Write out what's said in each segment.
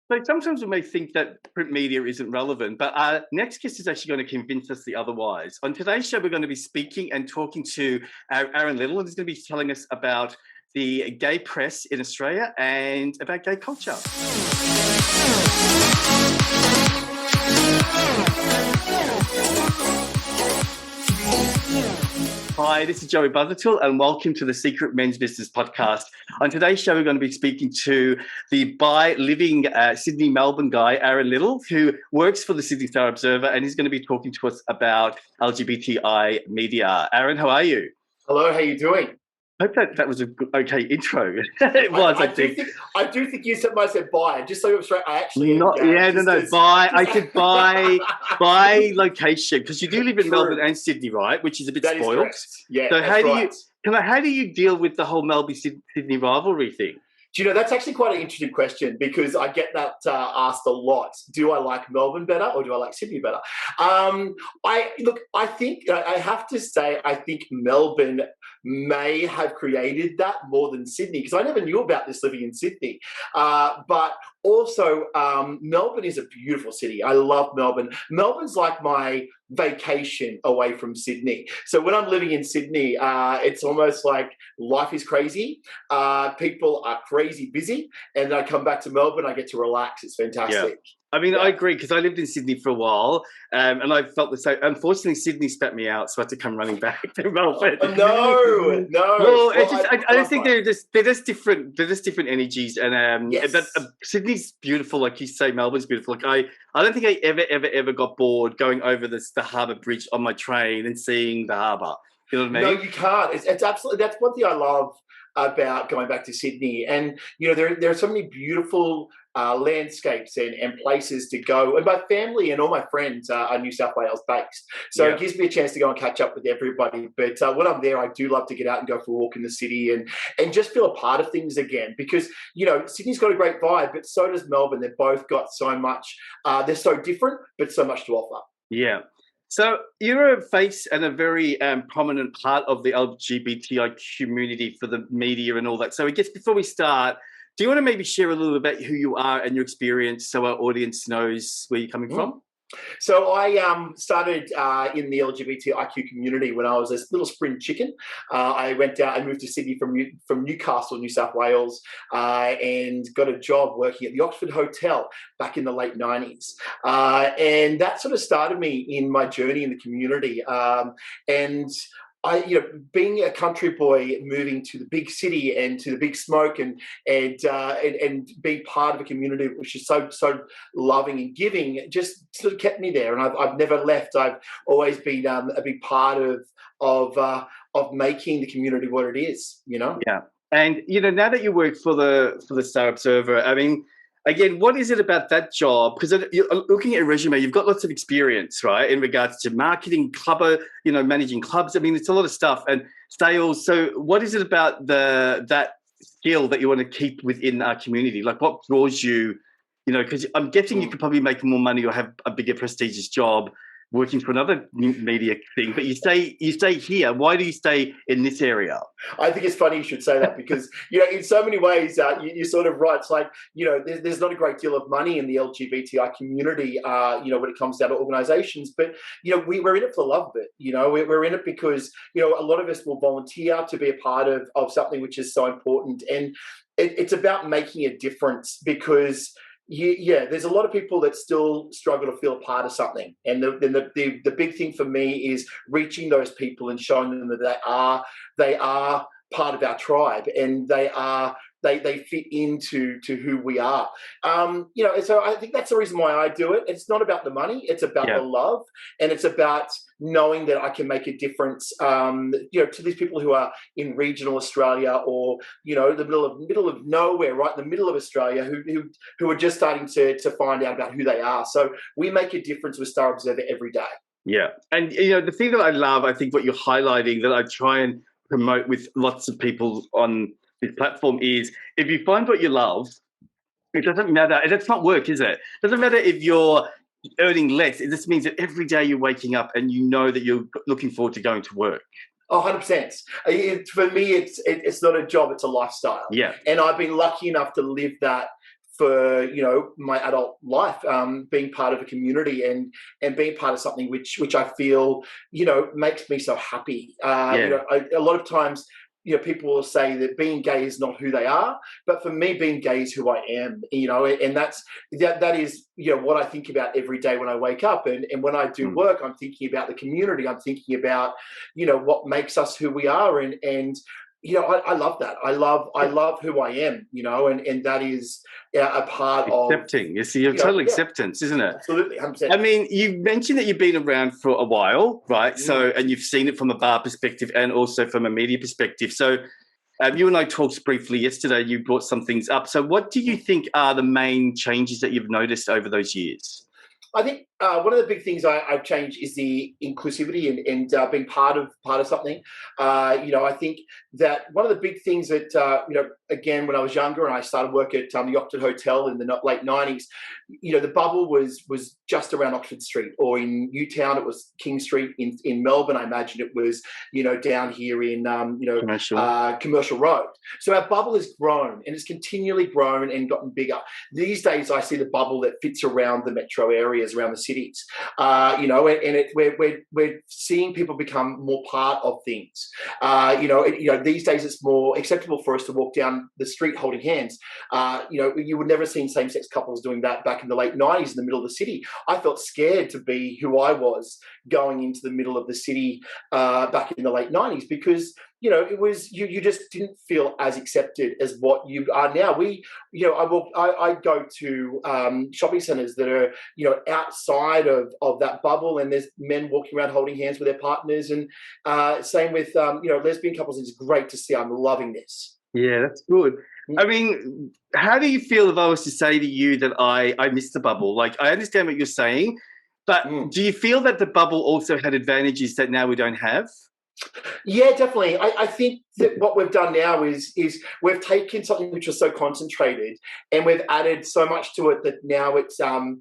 So sometimes we may think that print media isn't relevant, but our next guest is actually going to convince us the otherwise. On today's show, we're going to be speaking and talking to Aaron Little, and he's going to be telling us about the gay press in Australia and about gay culture. Hi, this is Joey Buthertool, and welcome to the Secret Men's Business Podcast. On today's show, we're going to be speaking to the living Sydney, Melbourne guy, Aaron Little, who works for the Sydney Star Observer, and he's going to be talking to us about LGBTI media. Aaron, how are you? Hello, how are you doing? I hope that was a good, okay intro. It was, I think. I do think you might have said bye. Just so you're straight, I actually not. Yeah, bye. I said bye location, because you do live in Melbourne and Sydney, right? Which is a bit spoiled. Yeah. So how do you deal with the whole Melbourne Sydney rivalry thing? Do you know, that's actually quite an interesting question, because I get that asked a lot. Do I like Melbourne better or do I like Sydney better? I think I have to say, I think Melbourne may have created that more than Sydney, because I never knew about this living in Sydney. But also, Melbourne is a beautiful city. I love Melbourne. Melbourne's like my vacation away from Sydney. So when I'm living in Sydney, it's almost like life is crazy. People are crazy busy. And then I come back to Melbourne, I get to relax. It's fantastic. Yeah. I mean, I agree, because I lived in Sydney for a while, and I felt the same. Unfortunately, Sydney spat me out, so I had to come running back to Melbourne. No. Well, I don't think they're just different. They're just different energies, and yes. Sydney's beautiful, like you say. Melbourne's beautiful. Like I don't think I ever got bored going over the Harbour Bridge on my train and seeing the harbour. You know what I mean? No, you can't. It's absolutely, that's one thing I love about going back to Sydney. And, you know, there are so many beautiful landscapes and places to go. And my family and all my friends are New South Wales based. So It gives me a chance to go and catch up with everybody. But when I'm there, I do love to get out and go for a walk in the city and just feel a part of things again. Because, you know, Sydney's got a great vibe, but so does Melbourne. They've both got so much. They're so different, but so much to offer. Yeah. So you're a face and a very prominent part of the LGBTI community for the media and all that. So I guess before we start, do you want to maybe share a little about who you are and your experience so our audience knows where you're coming from? So I started in the LGBTIQ community when I was a little spring chicken. I moved to Sydney from Newcastle, New South Wales, and got a job working at the Oxford Hotel back in the late 90s. And that sort of started me in my journey in the community. And being a country boy, moving to the big city and to the big smoke, and being part of a community which is so loving and giving, just sort of kept me there. And I've never left. I've always been a big part of making the community what it is. You know. Yeah, and you know, now that you work for the Star Observer, I mean, again, what is it about that job? Because looking at your resume, you've got lots of experience, right, in regards to marketing, managing clubs. I mean, it's a lot of stuff, and sales. So what is it about that skill that you want to keep within our community? Like, what draws you, because I'm guessing you could probably make more money or have a bigger prestigious job working for another media thing, but you stay here. Why do you stay in this area? I think it's funny you should say that, because in so many ways you're sort of right. It's like there's not a great deal of money in the LGBTI community when it comes down to organisations, but we're in it for the love of it. We're in it because a lot of us will volunteer to be a part of something which is so important, and it's about making a difference, because there's a lot of people that still struggle to feel a part of something, and the big thing for me is reaching those people and showing them that they are part of our tribe, and they fit into who we are. So I think that's the reason why I do it. It's not about the money; it's about the love, and it's about knowing that I can make a difference. To these people who are in regional Australia, or the middle of nowhere, right in the middle of Australia, who are just starting to find out about who they are. So we make a difference with Star Observer every day. Yeah, and the thing that I love, I think what you're highlighting, that I try and promote with lots of people on this platform, is if you find what you love, it doesn't matter. It's not work, is it? It doesn't matter if you're earning less. It just means that every day you're waking up and you know that you're looking forward to going to work. Oh, 100%. For me, it's not a job, it's a lifestyle. Yeah. And I've been lucky enough to live that for my adult life, being part of a community and being part of something which I feel makes me so happy. A lot of times, people will say that being gay is not who they are, but for me, being gay is who I am, and that is, what I think about every day when I wake up. And when I do work, I'm thinking about the community. I'm thinking about, what makes us who we are. And I love that. I love who I am, and that is a part of accepting. It's your total acceptance, isn't it? Absolutely, 100%. I mean, you mentioned that you've been around for a while, right? So, and you've seen it from a bar perspective and also from a media perspective. So, you and I talked briefly yesterday. You brought some things up. So, what do you think are the main changes that you've noticed over those years? I think one of the big things I've changed is the inclusivity and being part of something. I think that one of the big things that again, when I was younger and I started work at the Oxford Hotel in the late 90s, the bubble was just around Oxford Street, or in Newtown it was King Street. In Melbourne, I imagine it was down here in Commercial Road. So our bubble has grown and it's continually grown and gotten bigger. These days, I see the bubble that fits around the metro areas, around the cities, we're seeing people become more part of things. These days it's more acceptable for us to walk down the street holding hands. You would never have seen same-sex couples doing that back in the late 90s in the middle of the city. I felt scared to be who I was going into the middle of the city back in the late 90s, because it was you just didn't feel as accepted as what you are now. I go to shopping centres that are outside of that bubble, and there's men walking around holding hands with their partners, and same with lesbian couples. It's great to see. I'm loving this. Yeah, that's good. I mean, how do you feel if I was to say to you that I missed the bubble? Like, I understand what you're saying, but do you feel that the bubble also had advantages that now we don't have? Yeah, definitely. I think that what we've done now is we've taken something which was so concentrated and we've added so much to it that now it's now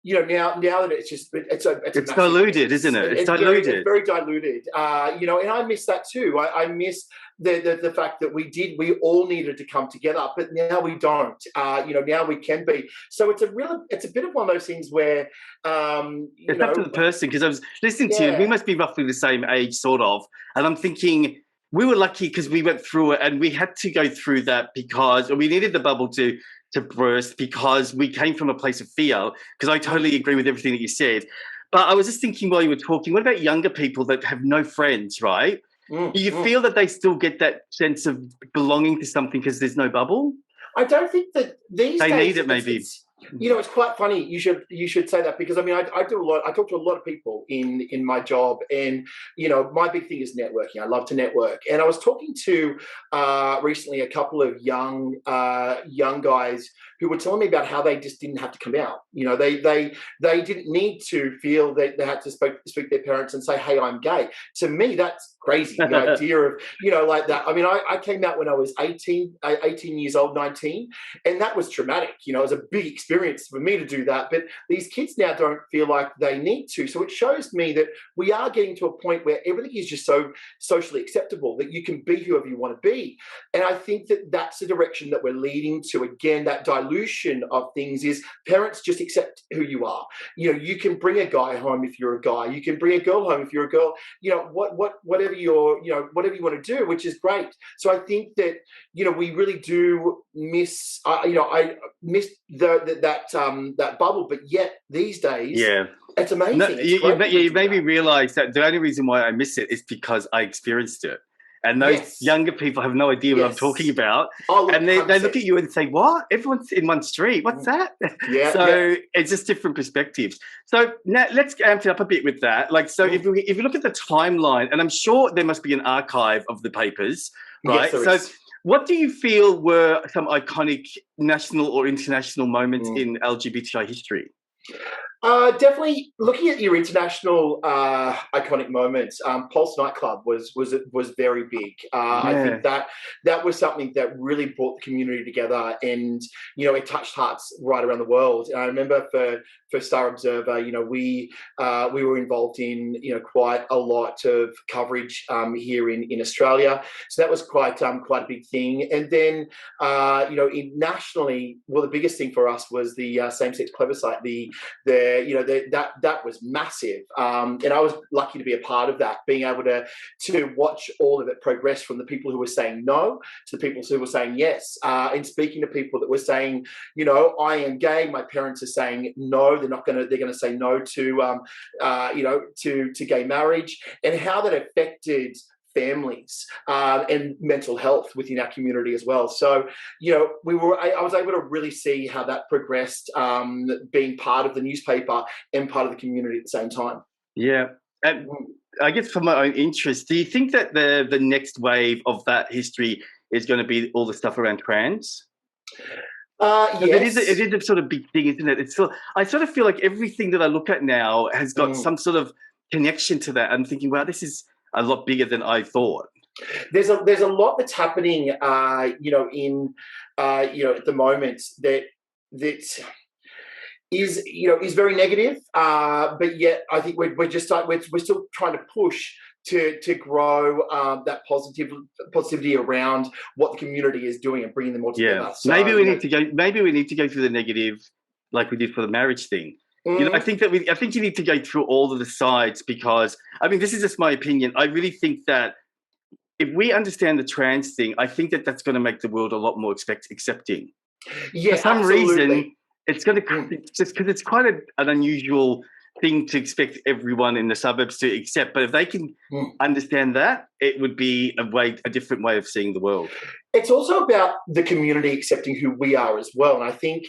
that it's just it's diluted, isn't it? It's diluted. It's very diluted. And I miss that too. I miss the fact that we all needed to come together, but now we don't. Now we can be. So it's a bit of one of those things where it's up to the person, because I was listening to you. We must be roughly the same age, sort of, and I'm thinking we were lucky because we went through it, and we had to go through that because we needed the bubble to burst, because we came from a place of fear. Because I totally agree with everything that you said, but I was just thinking while you were talking, what about younger people that have no friends, right? Do you feel that they still get that sense of belonging to something because there's no bubble? I don't think that these days they need it. Maybe it's quite funny. You should say that, because I mean I do a lot. I talk to a lot of people in my job, and my big thing is networking. I love to network, and I was talking to recently a couple of young guys who were telling me about how they just didn't have to come out. They didn't need to feel that they had to speak to their parents and say, "Hey, I'm gay." To me, that's crazy. The idea of like that. I mean, I came out when I was 18 years old, 19, and that was traumatic. It was a big experience for me to do that. But these kids now don't feel like they need to. So it shows me that we are getting to a point where everything is just so socially acceptable that you can be whoever you want to be. And I think that that's the direction that we're leading to. Again, that dilution of things is parents just accept who you are. You can bring a guy home if you're a guy. You can bring a girl home if you're a girl. Whatever whatever you want to do, which is great. So I think that we really do miss. I miss that bubble, but yet these days, it's amazing. No, you made me realize that the only reason why I miss it is because I experienced it. And those younger people have no idea what I'm talking about. And they look at you and say, what? Everyone's in one street. What's that? It's just different perspectives. So now let's amp it up a bit with that. Like, so if you look at the timeline, and I'm sure there must be an archive of the papers, right? Yes, there is. What do you feel were some iconic national or international moments in LGBTI history? Definitely looking at your international iconic moments. Pulse nightclub was very big. I Yeah. think that was something that really brought the community together, and it touched hearts right around the world. And I remember for Star Observer, we were involved in quite a lot of coverage here in Australia. So that was quite a big thing. And then nationally, well, the biggest thing for us was the same-sex plebiscite. That was massive, and I was lucky to be a part of that, being able to watch all of it progress from the people who were saying no to the people who were saying yes, and speaking to people that were saying, I am gay. My parents are saying no. They're going to say no to to gay marriage, and how that affected families and mental health within our community as well. So, I was able to really see how that progressed, being part of the newspaper and part of the community at the same time. Yeah. And I guess for my own interest, do you think that the next wave of that history is going to be all the stuff around trans? Yes. It is a sort of big thing, isn't it? I sort of feel like everything that I look at now has got some sort of connection to that. I'm thinking, wow, this is a lot bigger than I thought. There's a lot that's happening, in at the moment that is very negative, but yet I think we're still trying to push to grow that positivity around what the community is doing and bringing them all together. Yeah, so, maybe we need to go. Maybe we need to go through the negative, like we did for the marriage thing. I think you need to go through all of the sides, because this is just my opinion. I really think that if we understand the trans thing, I think that that's going to make the world a lot more accepting. Yeah, for some absolutely. reason, it's going to just because it's quite an unusual thing to expect everyone in the suburbs to accept. But if they can understand that, it would be a different way of seeing the world. It's also about the community accepting who we are as well. And I think,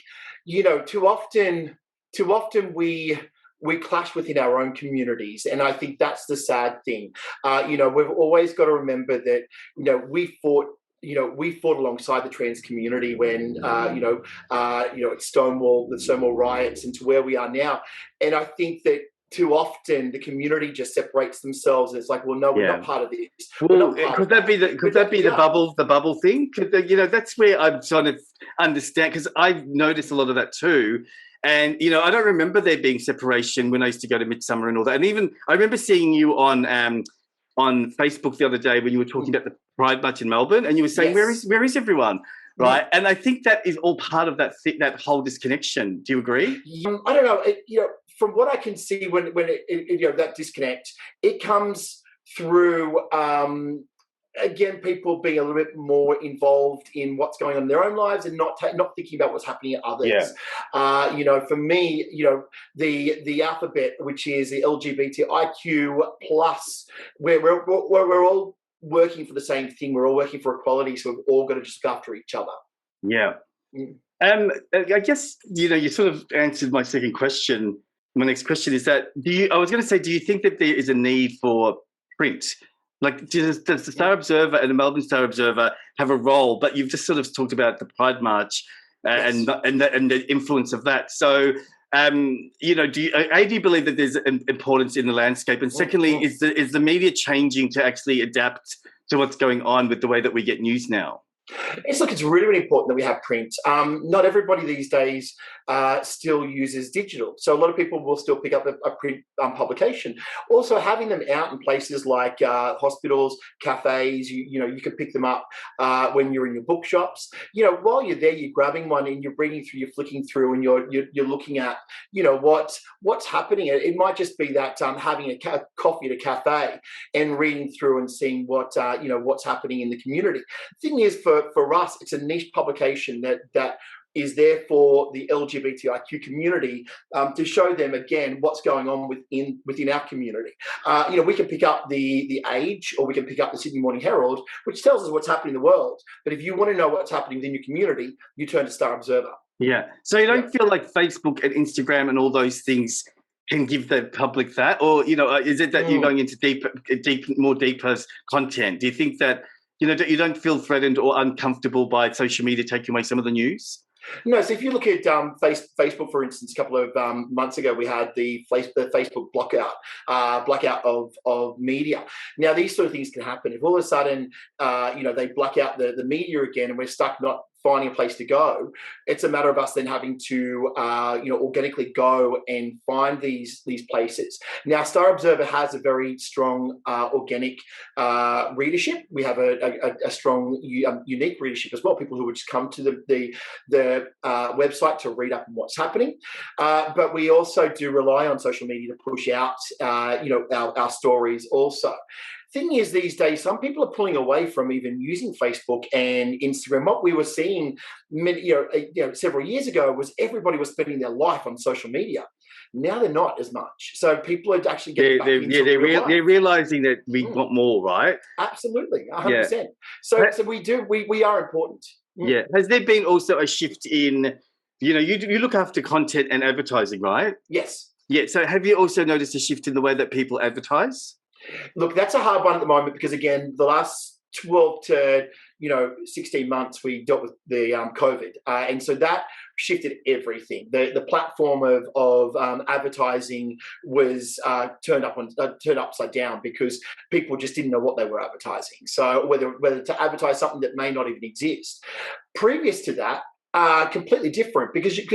too often we clash within our own communities, and I think that's the sad thing. We've always got to remember that we fought alongside the trans community when it's the Stonewall riots, and to where we are now. And I think that too often the community just separates themselves, and it's like, well, no, we're not part of this. Well, could that be the bubble thing? That's where I'm trying to understand, because I've noticed a lot of that too. And, I don't remember there being separation when I used to go to Midsummer and all that. And even I remember seeing you on Facebook the other day when you were talking about the Pride March in Melbourne, and you were saying, yes. where is everyone? Right. And I think that is all part of that whole disconnection. Do you agree? I don't know. From what I can see, when that disconnect, it comes through, again, people being a little bit more involved in what's going on in their own lives, and not thinking about what's happening at others. Yeah. For me, the alphabet, which is the LGBTIQ plus, where we're all working for the same thing. We're all working for equality, so we've all got to just look after each other. Yeah. I guess you sort of answered my second question. My next question is that do you think that there is a need for print? Like, does the Star Observer and the Melbourne Star Observer have a role? But you've just sort of talked about the Pride March and the influence of that. So, do you believe that there's an importance in the landscape? And secondly, is the media changing to actually adapt to what's going on with the way that we get news now? It's really, really important that we have print. Not everybody these days still uses digital. So a lot of people will still pick up a print publication. Also, having them out in places like hospitals, cafes, you can pick them up when you're in your bookshops. While you're there, you're grabbing one and you're reading through, you're flicking through, and you're looking at, what's happening. It might just be that having a coffee at a cafe and reading through and seeing what's happening in the community. The thing is, for us, it's a niche publication that is there for the LGBTIQ community, to show them again what's going on within our community. We can pick up the Age, or we can pick up the Sydney Morning Herald, which tells us what's happening in the world. But if you want to know what's happening within your community, you turn to Star Observer. Yeah. So you don't feel like Facebook and Instagram and all those things can give the public that, or is it that you're going into more deeper content? Do you think that you don't feel threatened or uncomfortable by social media taking away some of the news? No, so if you look at Facebook, for instance, a couple of months ago, we had the Facebook blackout of media. Now, these sort of things can happen. If all of a sudden, they black out the media again, and we're stuck not finding a place to go, it's a matter of us then having to, organically go and find these places. Now, Star Observer has a very strong organic readership. We have a strong, unique readership as well. People who would just come to the website to read up on what's happening. But we also do rely on social media to push out, our stories also. Thing is, these days, some people are pulling away from even using Facebook and Instagram. What we were seeing, several years ago was everybody was spending their life on social media. Now they're not as much. So people are actually getting back into they're realizing that we want more, right? Absolutely, 100%. So we are important. Yeah. Has there been also a shift in, you look after content and advertising, right? Yes. Yeah. So have you also noticed a shift in the way that people advertise? Look, that's a hard one at the moment because, again, the last 12 to 16 months we dealt with the COVID, and so that shifted everything. The platform of advertising was turned upside down because people just didn't know what they were advertising. So whether to advertise something that may not even exist. Previous to that, completely different because you've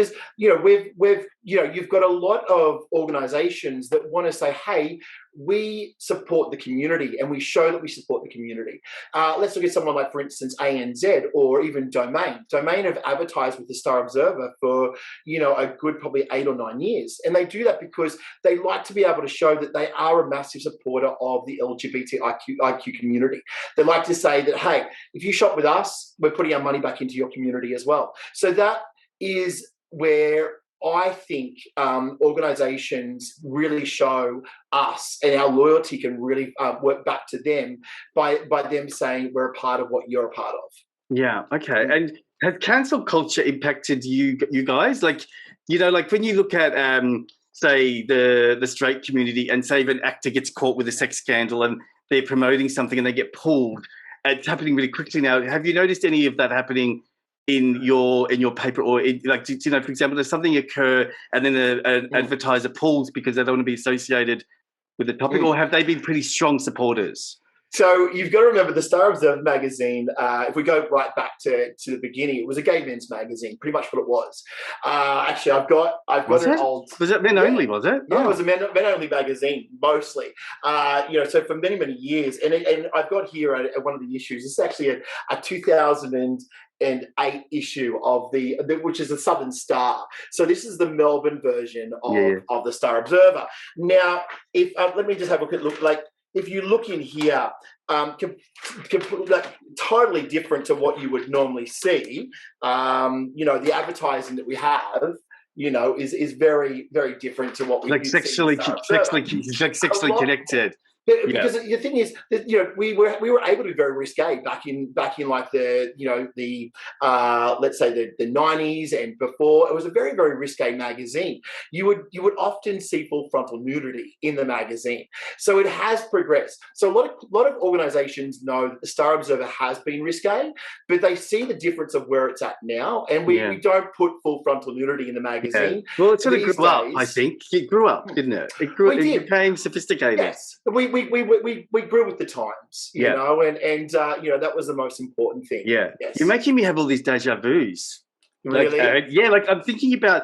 got a lot of organizations that want to say, hey, we support the community and we show that we support the community. Let's look at someone like, for instance, ANZ or even Domain. Domain have advertised with the Star Observer for, a good probably 8 or 9 years. And they do that because they like to be able to show that they are a massive supporter of the LGBTIQ community. They like to say that, hey, if you shop with us, we're putting our money back into your community as well. So that is where I think organisations really show us, and our loyalty can really work back to them by them saying we're a part of what you're a part of. Yeah. Okay. And has cancel culture impacted you guys? Like when you look at say the straight community, and say if an actor gets caught with a sex scandal and they're promoting something and they get pulled, it's happening really quickly now. Have you noticed any of that happening in your paper, or for example, does something occur and then an advertiser pulls because they don't want to be associated with the topic, or have they been pretty strong supporters? So you've got to remember the Star Observer magazine, if we go right back to the beginning, it was a gay men's magazine, pretty much what it was. Actually, I've got an old... Was it men only, was it? Yeah, It was a men only magazine, mostly. So for many, many years. And I've got here one of the issues. It's actually a 2008 issue of which is the Southern Star. So this is the Melbourne version of the Star Observer. Now, if let me just have a quick look. Like, if you look in here, totally different to what you would normally see. The advertising that we have, is very, very different to what we sexually connected. Because the thing is that we were able to be very risque back in like the let's say the 90s and before. It was a very, very risque magazine. You would often see full frontal nudity in the magazine. So it has progressed. So a lot of organisations know that the Star Observer has been risque, but they see the difference of where it's at now, and we don't put full frontal nudity in the magazine. Yeah. Well, it sort of grew up. I think it grew up, didn't it? It became sophisticated. Yes. We grew with the times, you know, and that was the most important thing. Yeah. Yes. You're making me have all these deja vus. Really? I'm thinking about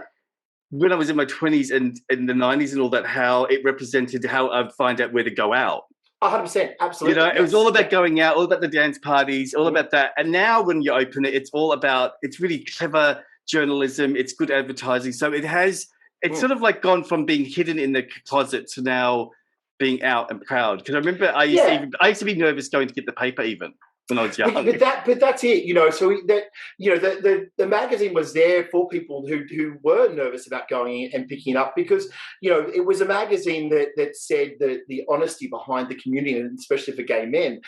when I was in my 20s and in the 90s and all that, how it represented how I'd find out where to go out. 100%, absolutely. It was all about going out, all about the dance parties, all about that. And now when you open it, it's really clever journalism. It's good advertising. So it's sort of like gone from being hidden in the closet to now being out and proud. Because I remember I used to be nervous going to get the paper even when I was young. But that's it, So the magazine was there for people who were nervous about going in and picking it up, because it was a magazine that said that the honesty behind the community, and especially for gay men.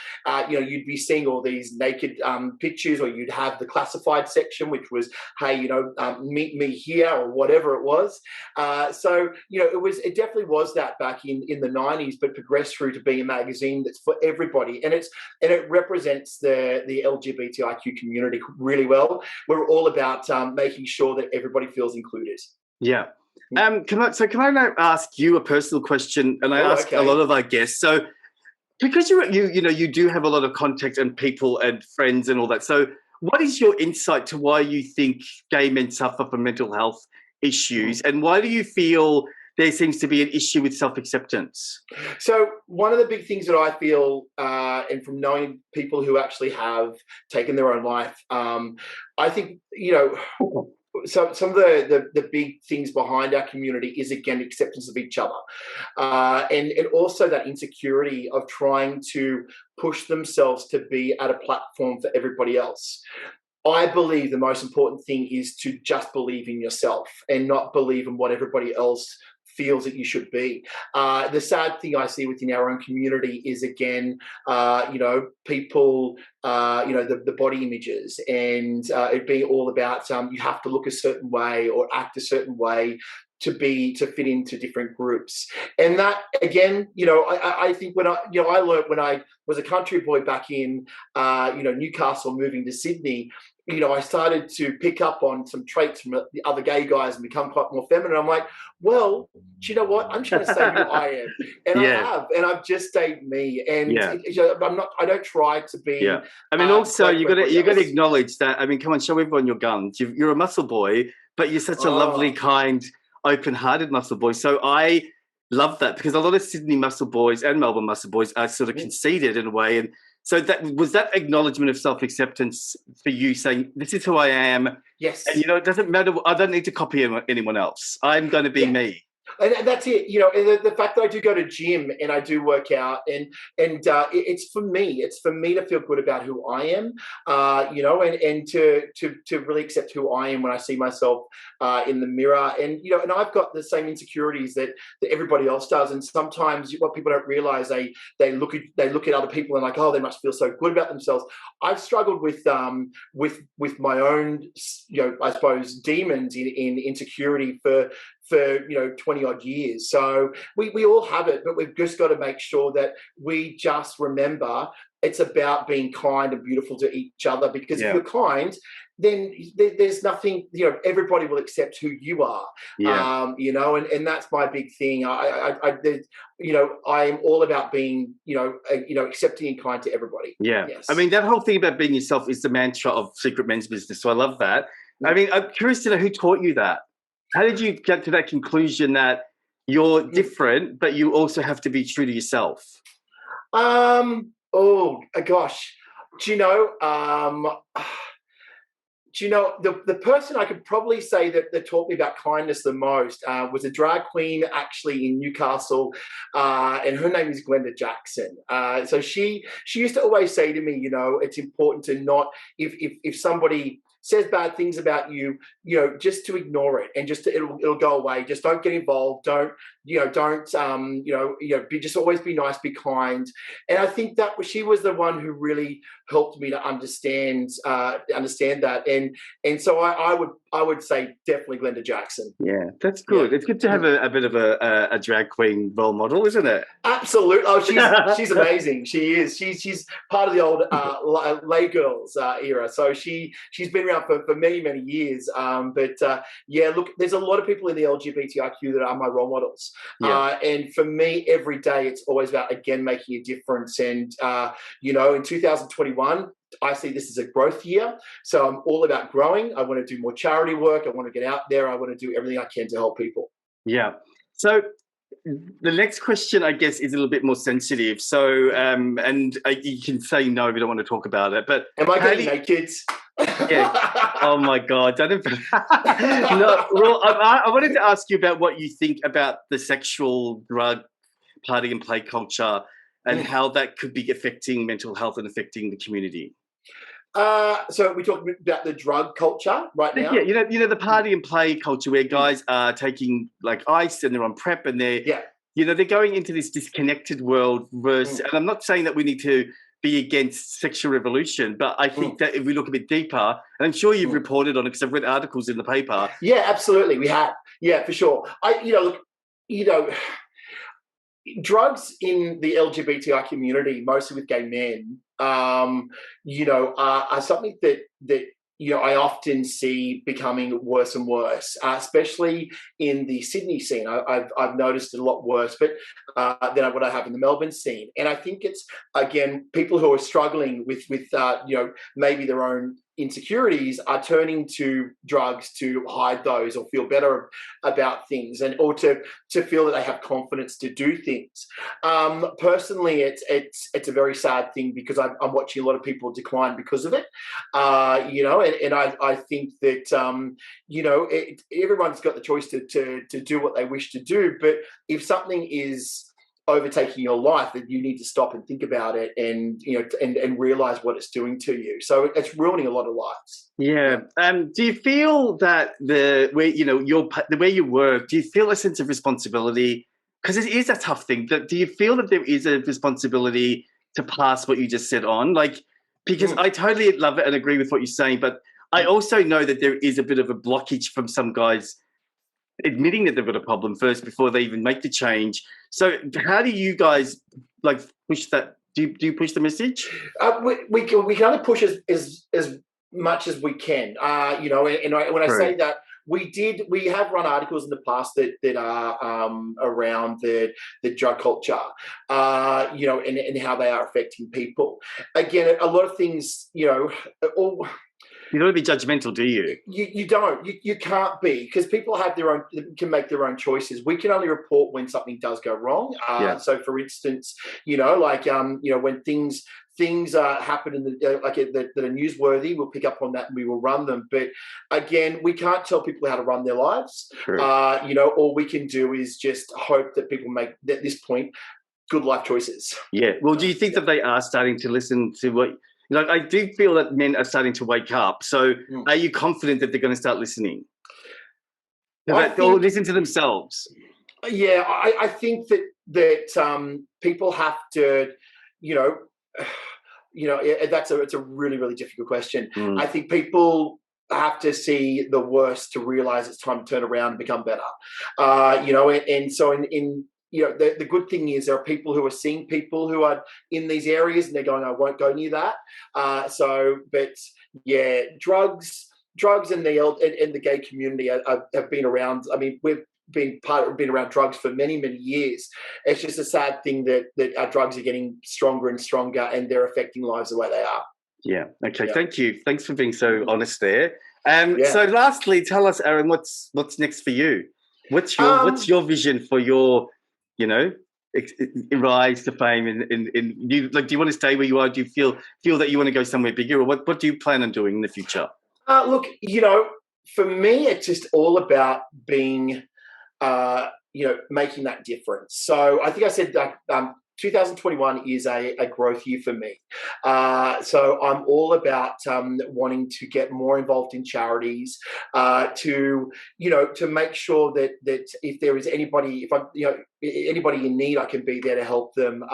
You'd be seeing all these naked pictures, or you'd have the classified section, which was, hey, meet me here, or whatever it was. It definitely was that back in the 90s, but progressed through to being a magazine that's for everybody, and it represents represents the LGBTIQ community really well. We're all about making sure that everybody feels included. Yeah. Can I now ask you a personal question? And I ask a lot of our guests. So, because you do have a lot of contact and people and friends and all that. So, what is your insight to why you think gay men suffer from mental health issues, and why do you feel there seems to be an issue with self-acceptance? So one of the big things that I feel, and from knowing people who actually have taken their own life, I think, so some of the big things behind our community is, again, acceptance of each other, and also that insecurity of trying to push themselves to be at a platform for everybody else. I believe the most important thing is to just believe in yourself and not believe in what everybody else feels that you should be. The sad thing I see within our own community is, again, people, the body images, and it being all about you have to look a certain way or act a certain way to fit into different groups. And that, again, I think when I learned when I was a country boy back in Newcastle, moving to Sydney, I started to pick up on some traits from the other gay guys and become quite more feminine. I'm like, well, do you know what? I'm just going to say who I am, and I have, and I've just stayed me. And I'm not. I don't try to be. Yeah. I mean, also you got to acknowledge that. I mean, come on, show everyone your guns. You're a muscle boy, but you're such a lovely, kind, open-hearted muscle boy. So I love that, because a lot of Sydney muscle boys and Melbourne muscle boys are sort of conceited in a way. And so that was that acknowledgement of self-acceptance for you, saying, this is who I am. Yes. And, it doesn't matter. I don't need to copy anyone else. I'm going to be me. And that's it, and the fact that I do go to gym and I do work out, and it's for me. It's for me to feel good about who I am, and to really accept who I am when I see myself in the mirror. And and I've got the same insecurities that everybody else does. And sometimes what people don't realize, they look at other people and like, oh, they must feel so good about themselves. I've struggled with my own, I suppose, demons in insecurity for 20 odd years. So we all have it, but we've just got to make sure that we just remember it's about being kind and beautiful to each other, because if you're kind, then there's nothing, everybody will accept who you are. And that's my big thing. I am all about being, accepting and kind to everybody. Yeah. Yes. I mean, that whole thing about being yourself is the mantra of Secret Men's Business. So I love that. I mean, I'm curious to know who taught you that. How did you get to that conclusion that you're different, but you also have to be true to yourself? Oh gosh, the person I could probably say that taught me about kindness the most was a drag queen actually in Newcastle, and her name is Glenda Jackson. So she used to always say to me, it's important to not, if somebody says bad things about you, just to ignore it and it'll go away. Just don't get involved. Don't just always be nice, be kind. And I think that she was the one who really helped me to understand that. And so I would say definitely Glenda Jackson. Yeah, that's good. Yeah. It's good to have a bit of a drag queen role model, isn't it? Absolutely. Oh, she's amazing. She is. She's part of the old Lay Girls era. So she's been around for many, many years. Look, there's a lot of people in the LGBTIQ that are my role models. Yeah. And for me, every day, it's always about, again, making a difference. And, in 2021, I see this as a growth year. So I'm all about growing. I want to do more charity work. I want to get out there. I want to do everything I can to help people. Yeah. So the next question, I guess, is a little bit more sensitive. So, and you can say no if you don't want to talk about it. But am I getting naked? Yeah. Oh my God! No, Ro, I wanted to ask you about what you think about the sexual drug party and play culture, and how that could be affecting mental health and affecting the community. So we're talking about the drug culture right now. Yeah, the party and play culture where guys are taking like ice and they're on PrEP and they're they're going into this disconnected world. And I'm not saying that we need to be against sexual revolution, but I think that if we look a bit deeper, and I'm sure you've reported on it because I've read articles in the paper. Yeah, absolutely, we have. Yeah, for sure. drugs in the LGBTI community, mostly with gay men, are something that I often see becoming worse and worse, especially in the Sydney scene. I've noticed it a lot worse, but than what I have in the Melbourne scene. And I think it's, again, people who are struggling with maybe their own insecurities are turning to drugs to hide those or feel better about things, or to feel that they have confidence to do things. Personally, it's a very sad thing, because I'm watching a lot of people decline because of it. And I think that everyone's got the choice to do what they wish to do, but if something is overtaking your life, that you need to stop and think about it, and realize what it's doing to you. So it's ruining a lot of lives. Yeah. Do you feel that the way you work, do you feel a sense of responsibility? Because it is a tough thing. Do you feel that there is a responsibility to pass what you just said on? Because I totally love it and agree with what you're saying, but I also know that there is a bit of a blockage from some guys admitting that they've got a problem first before they even make the change. So how do you guys push that? Do you push the message? We can only push as much as we can. When I say that, we have run articles in the past that are around the drug culture, and how they are affecting people. Again, a lot of things, all. You don't want to be judgmental, do you? You don't. You can't be, because people have can make their own choices. We can only report when something does go wrong. So, for instance, when things happen that are newsworthy, we'll pick up on that and we will run them. But again, we can't tell people how to run their lives. True. All we can do is just hope that people make, at this point, good life choices. Yeah. Well, do you think that they are starting to listen to what? I do feel that men are starting to wake up. So are you confident that they're going to start listening? Or listen to themselves? Yeah, I think that people have to, it's a really, really difficult question. I think people have to see the worst to realize it's time to turn around and become better. And so the good thing is there are people who are seeing people who are in these areas and they're going, I won't go near that. But yeah, drugs and the gay community have been around. I mean, we've been around drugs for many, many years. It's just a sad thing that our drugs are getting stronger and stronger, and they're affecting lives the way they are. Yeah. Okay. Yeah. Thank you. Thanks for being so honest there. So lastly, tell us, Aaron, what's next for you? What's your vision for your rise to fame, and do you want to stay where you are? Do you feel that you want to go somewhere bigger, or what do you plan on doing in the future? Look, for me, it's just all about being, making that difference. So I think I said that 2021 is a growth year for me. So I'm all about wanting to get more involved in charities, to make sure that if there is anybody, anybody in need, I can be there to help them.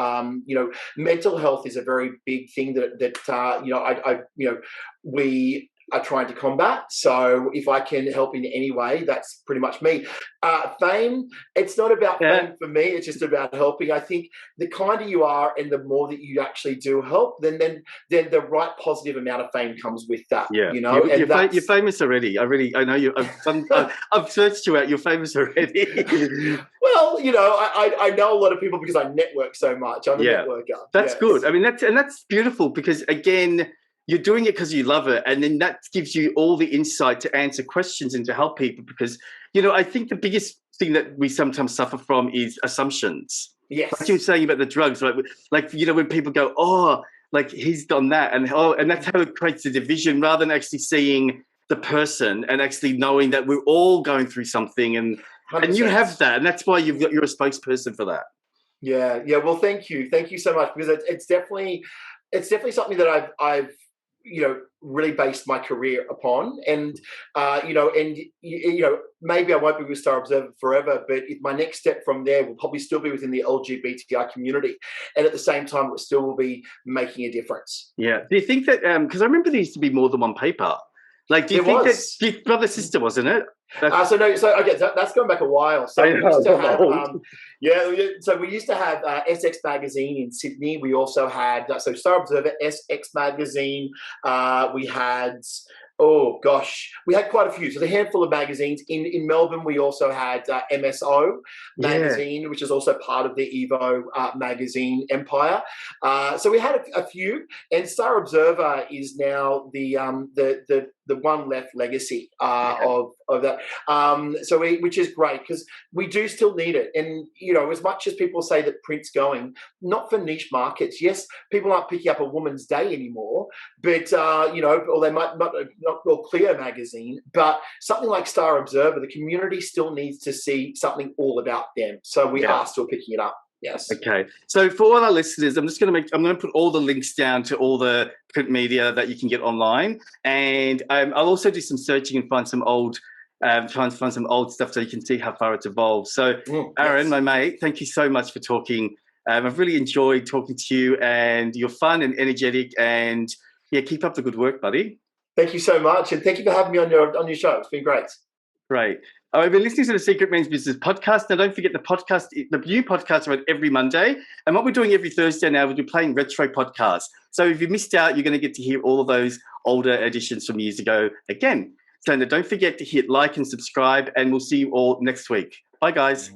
Mental health is a very big thing that we are trying to combat. So if I can help in any way, that's pretty much me. Fame, it's not about fame for me. It's just about helping. I think the kinder you are and the more that you actually do help, then the right positive amount of fame comes with that. Yeah. You're famous already. I know you. I've searched you out. You're famous already. Well, I know a lot of people because I network so much. I'm a networker. That's good. I mean, that's beautiful, because again, you're doing it because you love it, and then that gives you all the insight to answer questions and to help people. Because I think the biggest thing that we sometimes suffer from is assumptions. Yes, like you were saying about the drugs, right? Like when people go, oh, like he's done that, and that's how it creates a division, rather than actually seeing the person and actually knowing that we're all going through something, and 100%. you have that, and that's why you're a spokesperson for that. Yeah. Well, thank you so much, because it's definitely something that I've really based my career upon, and maybe I won't be with Star Observer forever, but my next step from there will probably still be within the LGBTI community, and at the same time, it still will be making a difference. Yeah. Do you think that? Because I remember there used to be more than one paper. Like, do you think that's your brother sister, wasn't it? So okay, that's going back a while. So we used to have, so we used to have SX magazine in Sydney. We also had Star Observer, SX magazine. We had. Oh gosh, we had quite a few. So the handful of magazines in Melbourne. We also had MSO magazine, which is also part of the Evo magazine empire. So we had a few, and Star Observer is now the one left legacy of that. Which is great because we do still need it. And as much as people say that print's going, not for niche markets. Yes, people aren't picking up a Woman's Day anymore, but or they might not or Clear magazine, but something like Star Observer, the community still needs to see something all about them. So we are still picking it up. Yes. Okay. So for all our listeners, I'm going to put all the links down to all the print media that you can get online, and I'll also do some searching and find some old. Trying to find some old stuff so you can see how far it's evolved. So, Aaron, my mate, thank you so much for talking. I've really enjoyed talking to you, and you're fun and energetic, and keep up the good work, buddy. Thank you so much, and thank you for having me on your show. It's been great. Great. I've been listening to the Secret Men's Business podcast. Now, don't forget the new podcasts are out every Monday. And what we're doing every Thursday now is we're playing retro podcasts. So if you missed out, you're going to get to hear all of those older editions from years ago again. So don't forget to hit like and subscribe, and we'll see you all next week. Bye, guys.